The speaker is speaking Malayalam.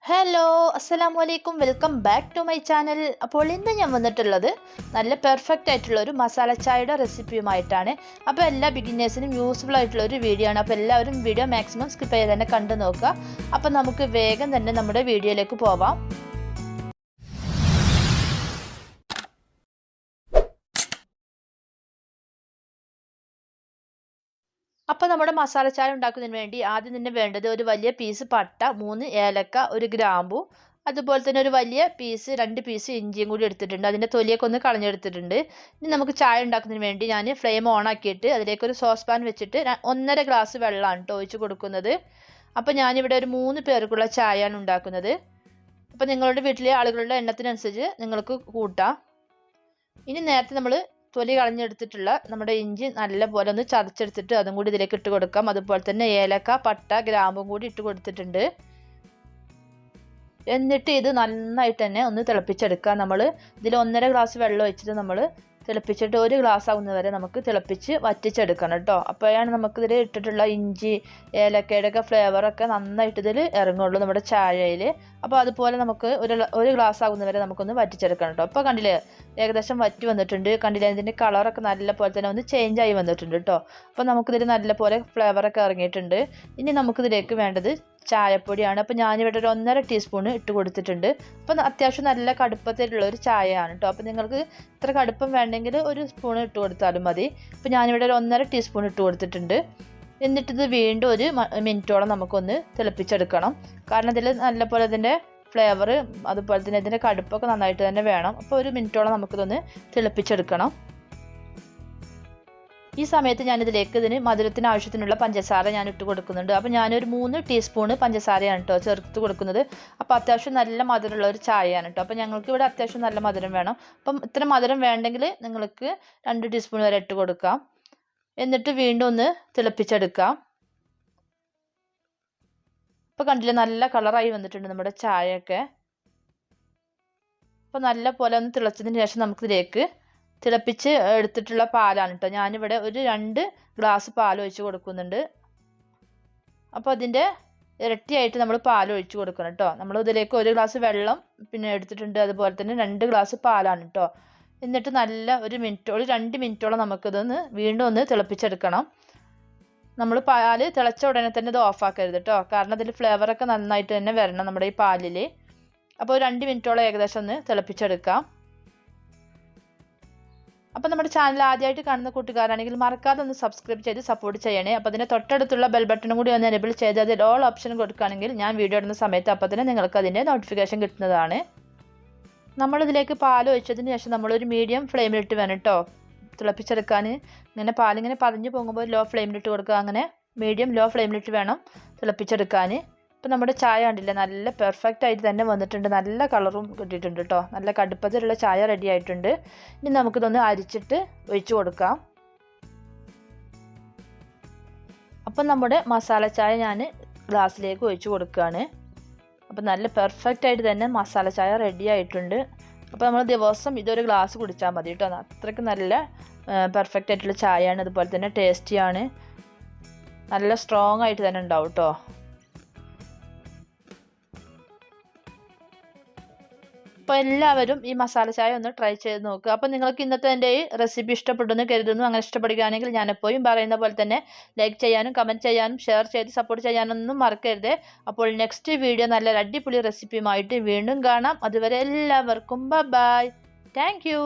ഹലോ അസ്സലാമു അലൈക്കും welcome back to my channel. അപ്പോൾ ഇന്ന് ഞാൻ വന്നിട്ടുള്ളത് നല്ല പെർഫെക്റ്റ് ആയിട്ടുള്ള ഒരു മസാല ചായയുടെ റെസിപ്പിയുമായിട്ടാണ്. അപ്പോൾ എല്ലാ ബിഗിനേഴ്സിനും യൂസ്ഫുൾ ആയിട്ടുള്ള ഒരു വീഡിയോ ആണ്. അപ്പോൾ എല്ലാവരും വീഡിയോ മാക്സിമം സ്കിപ്പ് ചെയ്ത് തന്നെ കണ്ടു നോക്കുക. അപ്പോൾ നമുക്ക് വേഗം തന്നെ നമ്മുടെ വീഡിയോയിലേക്ക് പോവാം. അപ്പോൾ നമ്മുടെ മസാല ചായ ഉണ്ടാക്കുന്നതിന് വേണ്ടി ആദ്യം തന്നെ വേണ്ടത് ഒരു വലിയ പീസ് പട്ട, 3 ഏലക്ക, ഒരു ഗ്രാമ്പു, അതുപോലെ തന്നെ ഒരു വലിയ പീസ് 2 പീസ് ഇഞ്ചിയും കൂടി എടുത്തിട്ടുണ്ട്. അതിൻ്റെ തൊലിയൊക്കെ ഒന്ന് കളഞ്ഞെടുത്തിട്ടുണ്ട്. ഇനി നമുക്ക് ചായ ഉണ്ടാക്കുന്നതിന് വേണ്ടി ഞാൻ ഫ്ലെയിം ഓൺ ആക്കിയിട്ട് അതിലേക്ക് ഒരു സോസ് പാൻ വെച്ചിട്ട് 1.5 ഗ്ലാസ് വെള്ളമാണ് കേട്ടോ ഒഴിച്ച് കൊടുക്കുന്നത്. അപ്പോൾ ഞാനിവിടെ ഒരു 3 പേർക്കുള്ള ചായയാണ് ഉണ്ടാക്കുന്നത്. അപ്പോൾ നിങ്ങളുടെ വീട്ടിലെ ആളുകളുടെ എണ്ണത്തിനനുസരിച്ച് നിങ്ങൾക്ക് കൂട്ടാം. ഇനി നേരത്തെ നമ്മൾ തൊലി കളഞ്ഞെടുത്തിട്ടുള്ള നമ്മുടെ ഇഞ്ചി നല്ല പോലെ ഒന്ന് ചതച്ചെടുത്തിട്ട് അതും കൂടി ഇതിലേക്ക് ഇട്ട് കൊടുക്കാം. അതുപോലെ തന്നെ ഏലക്ക, പട്ട, ഗ്രാമ്പും കൂടി ഇട്ട് കൊടുത്തിട്ടുണ്ട്. എന്നിട്ട് ഇത് നന്നായിട്ട് തന്നെ ഒന്ന് തിളപ്പിച്ചെടുക്കാം. നമ്മൾ ഇതിൽ 1.5 ഗ്ലാസ് വെള്ളം ഒഴിച്ചിട്ട് നമ്മൾ തിളപ്പിച്ചിട്ട് 1 ഗ്ലാസ് ആവുന്ന വരെ നമുക്ക് തിളപ്പിച്ച് വറ്റിച്ചെടുക്കണം കേട്ടോ. അപ്പോഴാണ് നമുക്കിതിൽ ഇട്ടിട്ടുള്ള ഇഞ്ചി ഏലക്കയുടെ ഒക്കെ ഫ്ലേവറൊക്കെ നന്നായിട്ട് ഇതിൽ ഇറങ്ങുള്ളൂ നമ്മുടെ ചായയിൽ. അപ്പോൾ അതുപോലെ നമുക്ക് ഒരു ഗ്ലാസ് ആകുന്ന വരെ നമുക്കൊന്ന് വറ്റിച്ചെടുക്കണം കേട്ടോ. അപ്പോൾ കണ്ടില്ലേ ഏകദേശം വറ്റി വന്നിട്ടുണ്ട്. കണ്ടില്ലേ ഇതിൻ്റെ കളറൊക്കെ നല്ല പോലെ തന്നെ ഒന്ന് ചേഞ്ച് ആയി വന്നിട്ടുണ്ട് കേട്ടോ. അപ്പോൾ നമുക്കിതിൽ നല്ല പോലെ ഫ്ലേവറൊക്കെ ഇറങ്ങിയിട്ടുണ്ട്. ഇനി നമുക്കിതിലേക്ക് വേണ്ടത് ചായപ്പൊടിയാണ്. അപ്പോൾ ഞാനിവിടെ ഒരു 1.5 ടീസ്പൂണ് ഇട്ട് കൊടുത്തിട്ടുണ്ട്. അപ്പോൾ അത്യാവശ്യം നല്ല കടുപ്പത്തിലുള്ള ഒരു ചായയാണ് കേട്ടോ. അപ്പോൾ നിങ്ങൾക്ക് ഇത്ര കടുപ്പം വേണ്ടെങ്കിൽ ഒരു സ്പൂൺ ഇട്ട് കൊടുത്താലും മതി. അപ്പോൾ ഞാനിവിടെ ഒരു 1.5 ടീസ്പൂൺ ഇട്ട് കൊടുത്തിട്ടുണ്ട്. എന്നിട്ടിത് വീണ്ടും ഒരു മിനിറ്റോളം നമുക്കൊന്ന് തിളപ്പിച്ചെടുക്കണം. കാരണം ഇതിൽ നല്ലപോലെ ഇതിൻ്റെ ഫ്ലേവർ അതുപോലെ തന്നെ ഇതിൻ്റെ കടുപ്പൊക്കെ നന്നായിട്ട് തന്നെ വേണം. അപ്പോൾ ഒരു മിനിറ്റോളം നമുക്കിതൊന്ന് തിളപ്പിച്ചെടുക്കണം. ഈ സമയത്ത് ഇതിന് മധുരത്തിന് ആവശ്യത്തിനുള്ള പഞ്ചസാര ഞാൻ ഇട്ട് കൊടുക്കുന്നുണ്ട്. അപ്പോൾ ഞാനൊരു 3 ടീസ്പൂണ് പഞ്ചസാരയാണ് കേട്ടോ ചേർത്ത് കൊടുക്കുന്നത്. അപ്പോൾ അത്യാവശ്യം നല്ല മധുരമുള്ള ഒരു ചായയാണ് കേട്ടോ. അപ്പോൾ ഞങ്ങൾക്ക് ഇവിടെ അത്യാവശ്യം നല്ല മധുരം വേണം. അപ്പം ഇത്ര മധുരം വേണ്ടെങ്കിൽ നിങ്ങൾക്ക് 2 ടീസ്പൂൺ വരെ ഇട്ട് കൊടുക്കാം. എന്നിട്ട് വീണ്ടും ഒന്ന് തിളപ്പിച്ചെടുക്കാം. ഇപ്പോൾ കണ്ടില്ലേ നല്ല കളറായി വന്നിട്ടുണ്ട് നമ്മുടെ ചായയൊക്കെ. അപ്പോൾ നല്ല പോലെ ഒന്ന് തിളച്ചതിന് ശേഷം നമുക്കിതിലേക്ക് തിളപ്പിച്ച് എടുത്തിട്ടുള്ള പാലാണ് കേട്ടോ. ഞാനിവിടെ ഒരു 2 ഗ്ലാസ് പാൽ ഒഴിച്ച് കൊടുക്കുന്നുണ്ട്. അപ്പോൾ അതിൻ്റെ ഇരട്ടിയായിട്ട് നമ്മൾ പാൽ ഒഴിച്ച് കൊടുക്കണം കേട്ടോ. നമ്മൾ ഇതിലേക്ക് 1 ഗ്ലാസ് വെള്ളം പിന്നെ എടുത്തിട്ടുണ്ട്. അതുപോലെ തന്നെ 2 ഗ്ലാസ് പാലാണ് കേട്ടോ. എന്നിട്ട് നല്ല ഒരു 2 മിനിറ്റോളം നമുക്കിതൊന്ന് വീണ്ടും ഒന്ന് തിളപ്പിച്ചെടുക്കണം. നമ്മൾ പാൽ തിളച്ച ഉടനെ തന്നെ ഇത് ഓഫാക്കരുത് കേട്ടോ. കാരണം അതിൽ ഫ്ലേവറൊക്കെ നന്നായിട്ട് തന്നെ വരണം നമ്മുടെ ഈ പാലിൽ. അപ്പോൾ 2 മിനിറ്റോളം ഏകദേശം ഒന്ന് തിളപ്പിച്ചെടുക്കാം. അപ്പോൾ നമ്മുടെ ചാനൽ ആദ്യമായിട്ട് കാണുന്ന കൂട്ടുകാരാണെങ്കിൽ മറക്കാതെ ഒന്ന് സബ്സ്ക്രൈബ് ചെയ്ത് സപ്പോർട്ട് ചെയ്യണേ. അപ്പോൾ അതിൻ്റെ തൊട്ടടുത്തുള്ള ബെൽ ബട്ടണും കൂടി ഒന്ന് എനേബിൾ ചെയ്ത് അതിൽ ഓൾ ഓപ്ഷൻ കൊടുക്കുകയാണെങ്കിൽ ഞാൻ വീഡിയോ ഇടുന്ന സമയത്ത് അപ്പോൾ തന്നെ നിങ്ങൾക്ക് അതിൻ്റെ നോട്ടിഫിക്കേഷൻ കിട്ടുന്നതാണ്. നമ്മളിതിലേക്ക് പാൽ ഒഴിച്ചതിന് ശേഷം നമ്മളൊരു മീഡിയം ഫ്ലെയിമിലിട്ട് വേണം കേട്ടോ തിളപ്പിച്ചെടുക്കാൻ. ഇങ്ങനെ പാലിങ്ങനെ പതഞ്ഞ് പോകുമ്പോൾ ലോ ഫ്ലെയിമിലിട്ട് കൊടുക്കുക. അങ്ങനെ മീഡിയം ലോ ഫ്ലെയിമിലിട്ട് വേണം തിളപ്പിച്ചെടുക്കാൻ. ഇപ്പോൾ നമ്മുടെ ചായ കണ്ടില്ല നല്ല പെർഫെക്റ്റ് ആയിട്ട് തന്നെ വന്നിട്ടുണ്ട്. നല്ല കളറും കിട്ടിയിട്ടുണ്ട് കേട്ടോ. നല്ല കടുപ്പത്തിലുള്ള ചായ റെഡി ആയിട്ടുണ്ട്. ഇനി നമുക്കിതൊന്ന് അരിച്ചിട്ട് ഒഴിച്ച് കൊടുക്കാം. അപ്പം നമ്മുടെ മസാല ചായ ഞാൻ ഗ്ലാസ്സിലേക്ക് ഒഴിച്ച് കൊടുക്കുകയാണ്. അപ്പോൾ നല്ല പെർഫെക്റ്റ് ആയിട്ട് തന്നെ മസാല ചായ റെഡി ആയിട്ടുണ്ട്. അപ്പോൾ നമ്മൾ ദിവസം ഇതൊരു ഗ്ലാസ് കുടിച്ചാൽ മതി കേട്ടോ. അത്രയ്ക്ക് നല്ല പെർഫെക്റ്റ് ആയിട്ടുള്ള ചായയാണ്. അതുപോലെ തന്നെ ടേസ്റ്റിയാണ്. നല്ല സ്ട്രോങ് ആയിട്ട് തന്നെ ഉണ്ടാവും കേട്ടോ. അപ്പോൾ എല്ലാവരും ഈ മസാല ചായ ഒന്ന് ട്രൈ ചെയ്ത് നോക്കുക. അപ്പോൾ നിങ്ങൾക്ക് ഇന്നത്തെ എൻ്റെ ഈ റെസിപ്പി ഇഷ്ടപ്പെടുന്നു കരുതുന്നു. അങ്ങനെ ഇഷ്ടപ്പെടുകയാണെങ്കിൽ ഞാൻ എപ്പോഴും പറയുന്ന പോലെ തന്നെ ലൈക്ക് ചെയ്യാനും കമൻറ്റ് ചെയ്യാനും ഷെയർ ചെയ്ത് സപ്പോർട്ട് ചെയ്യാനൊന്നും മറക്കരുത്. അപ്പോൾ നെക്സ്റ്റ് വീഡിയോ നല്ല അടിപൊളി റെസിപ്പിയുമായിട്ട് വീണ്ടും കാണാം. അതുവരെ എല്ലാവർക്കും ബൈ. Thank you.